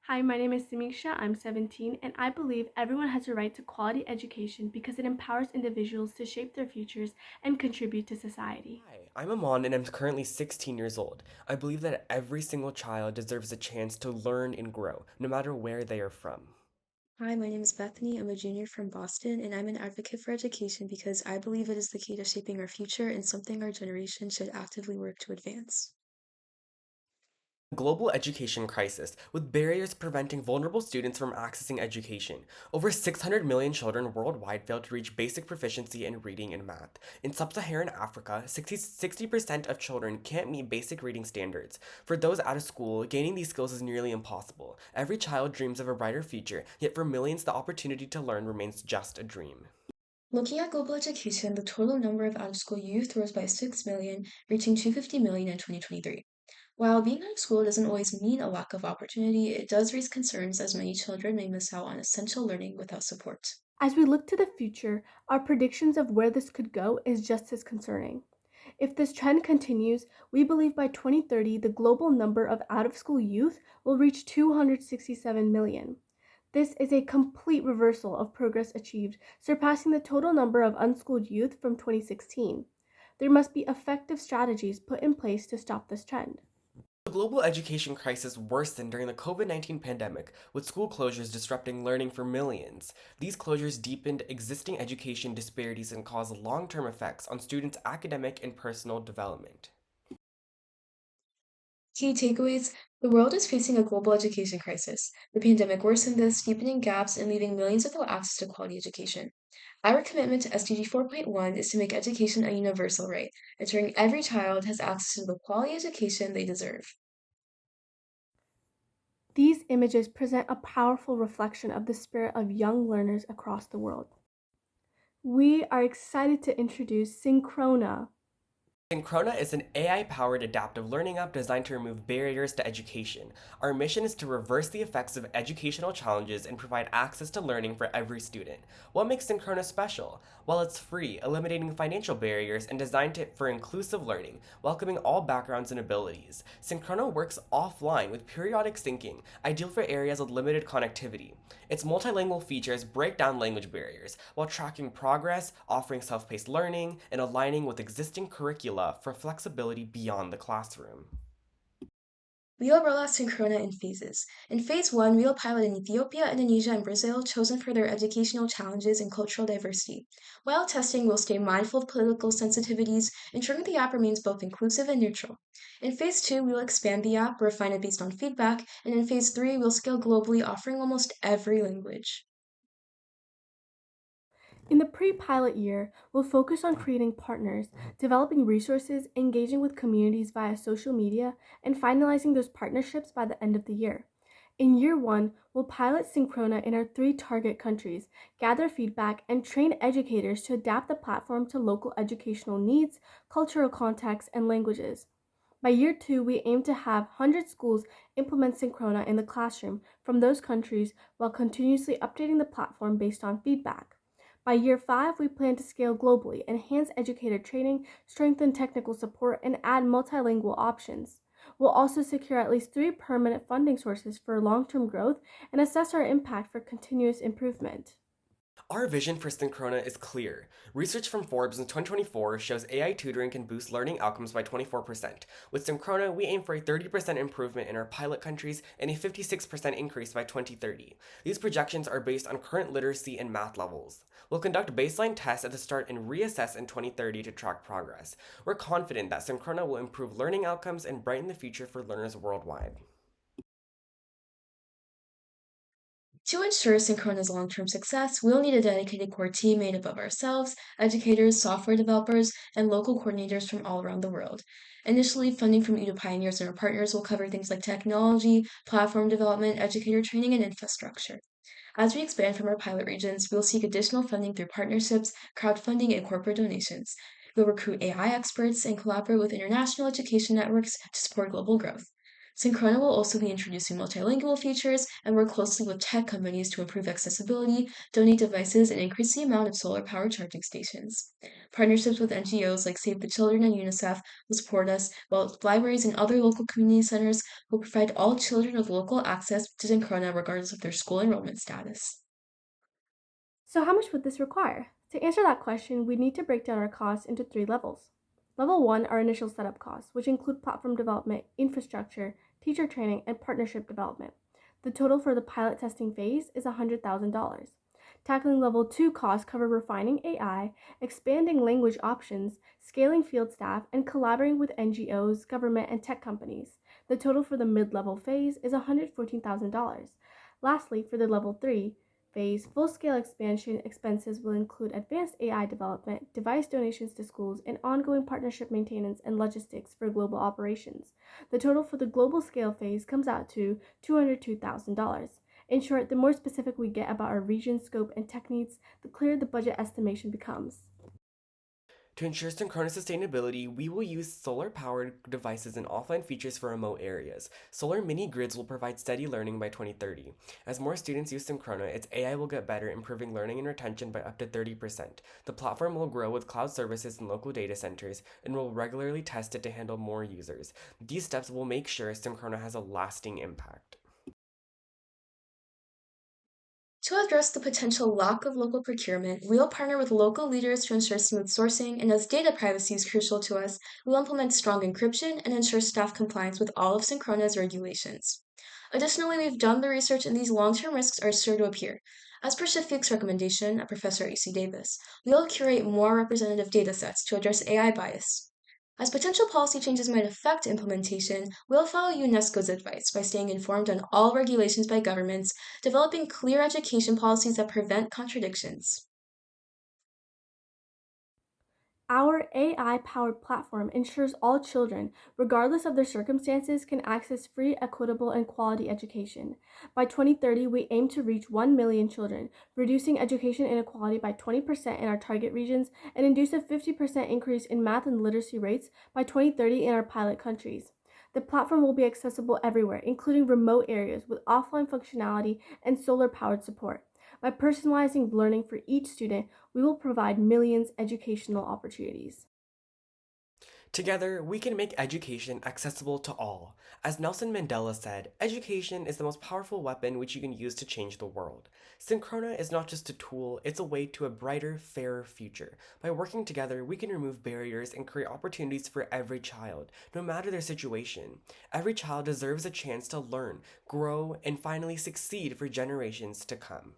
Hi, my name is Samiksha. I'm 17, and I believe everyone has a right to quality education because it empowers individuals to shape their futures and contribute to society. Hi, I'm Amon and I'm currently 16 years old. I believe that every single child deserves a chance to learn and grow, no matter where they are from. Hi, my name is Bethany. I'm a junior from Boston, and I'm an advocate for education because I believe it is the key to shaping our future and something our generation should actively work to advance. A global education crisis, with barriers preventing vulnerable students from accessing education. Over 600 million children worldwide fail to reach basic proficiency in reading and math. In sub-Saharan Africa, 60% of children can't meet basic reading standards. For those out of school, gaining these skills is nearly impossible. Every child dreams of a brighter future, yet for millions, the opportunity to learn remains just a dream. Looking at global education, the total number of out-of-school youth rose by 6 million, reaching 250 million in 2023. While being out of school doesn't always mean a lack of opportunity, it does raise concerns as many children may miss out on essential learning without support. As we look to the future, our predictions of where this could go is just as concerning. If this trend continues, we believe by 2030 the global number of out of school youth will reach 267 million. This is a complete reversal of progress achieved, surpassing the total number of unschooled youth from 2016. There must be effective strategies put in place to stop this trend. The global education crisis worsened during the COVID-19 pandemic, with school closures disrupting learning for millions. These closures deepened existing education disparities and caused long-term effects on students' academic and personal development. Key takeaways: the world is facing a global education crisis. The pandemic worsened this, deepening gaps and leaving millions without access to quality education. Our commitment to SDG 4.1 is to make education a universal right, ensuring every child has access to the quality education they deserve. These images present a powerful reflection of the spirit of young learners across the world. We are excited to introduce Synchrona. Synchrona is an AI-powered adaptive learning app designed to remove barriers to education. Our mission is to reverse the effects of educational challenges and provide access to learning for every student. What makes Synchrona special? Well, it's free, eliminating financial barriers and designed for inclusive learning, welcoming all backgrounds and abilities. Synchrona works offline with periodic syncing, ideal for areas with limited connectivity. Its multilingual features break down language barriers while tracking progress, offering self-paced learning, and aligning with existing curricula for flexibility beyond the classroom. We will roll out Synchrona in phases. In phase one, we will pilot in Ethiopia, Indonesia, and Brazil, chosen for their educational challenges and cultural diversity. While testing, we'll stay mindful of political sensitivities, ensuring the app remains both inclusive and neutral. In phase two, we will expand the app, refine it based on feedback, and in phase three, we'll scale globally, offering almost every language. In the pre pilot year, we'll focus on creating partners, developing resources, engaging with communities via social media, and finalizing those partnerships by the end of the year. In year one, we'll pilot Synchrona in our three target countries, gather feedback, and train educators to adapt the platform to local educational needs, cultural contexts, and languages. By year two, we aim to have 100 schools implement Synchrona in the classroom from those countries while continuously updating the platform based on feedback. By year five, we plan to scale globally, enhance educator training, strengthen technical support, and add multilingual options. We'll also secure at least three permanent funding sources for long term growth and assess our impact for continuous improvement. Our vision for Synchrona is clear. Research from Forbes in 2024 shows AI tutoring can boost learning outcomes by 24%. With Synchrona, we aim for a 30% improvement in our pilot countries and a 56% increase by 2030. These projections are based on current literacy and math levels. We'll conduct baseline tests at the start and reassess in 2030 to track progress. We're confident that Synchrona will improve learning outcomes and brighten the future for learners worldwide. To ensure Synchrona's long-term success, we'll need a dedicated core team made up of ourselves, educators, software developers, and local coordinators from all around the world. Initially, funding from EduPioneers and our partners will cover things like technology, platform development, educator training, and infrastructure. As we expand from our pilot regions, we'll seek additional funding through partnerships, crowdfunding, and corporate donations. We'll recruit AI experts and collaborate with international education networks to support global growth. Synchrona will also be introducing multilingual features and work closely with tech companies to improve accessibility, donate devices, and increase the amount of solar powered charging stations. Partnerships with NGOs like Save the Children and UNICEF will support us, while libraries and other local community centers will provide all children with local access to Synchrona regardless of their school enrollment status. So, how much would this require? To answer that question, we need to break down our costs into three levels. Level 1 are initial setup costs, which include platform development, infrastructure, teacher training, and partnership development. The total for the pilot testing phase is $100,000. Tackling level 2 costs cover refining AI, expanding language options, scaling field staff, and collaborating with NGOs, government, and tech companies. The total for the mid level phase is $114,000. Lastly, for the level 3 phase, full scale expansion expenses will include advanced AI development, device donations to schools, and ongoing partnership maintenance and logistics for global operations. The total for the global scale phase comes out to $202,000. In short, the more specific we get about our region, scope, and tech needs, the clearer the budget estimation becomes. To ensure synchronous sustainability, we will use solar powered devices and offline features for remote areas. Solar mini grids will provide steady learning by 2030. As more students use Synchrona, its AI will get better, improving learning and retention by up to 30%. The platform will grow with cloud services and local data centers, and will regularly test it to handle more users. These steps will make sure Synchrona has a lasting impact. To address the potential lack of local procurement, we'll partner with local leaders to ensure smooth sourcing, and as data privacy is crucial to us, we'll implement strong encryption and ensure staff compliance with all of Synchrona's regulations. Additionally, we've done the research and these long-term risks are sure to appear. As per Shafiq's recommendation, a professor at UC Davis, we'll curate more representative datasets to address AI bias. As potential policy changes might affect implementation, we'll follow UNESCO's advice by staying informed on all regulations by governments, developing clear education policies that prevent contradictions. Our AI powered platform ensures all children, regardless of their circumstances, can access free, equitable, and quality education. By 2030, we aim to reach 1 million children, reducing education inequality by 20% in our target regions and induce a 50% increase in math and literacy rates by 2030 in our pilot countries. The platform will be accessible everywhere, including remote areas with offline functionality and solar powered support. By personalizing learning for each student, we will provide millions educational opportunities. Together, we can make education accessible to all. As Nelson Mandela said, education is the most powerful weapon which you can use to change the world. Synchrona is not just a tool, it's a way to a brighter, fairer future. By working together, we can remove barriers and create opportunities for every child, no matter their situation. Every child deserves a chance to learn, grow, and finally succeed for generations to come.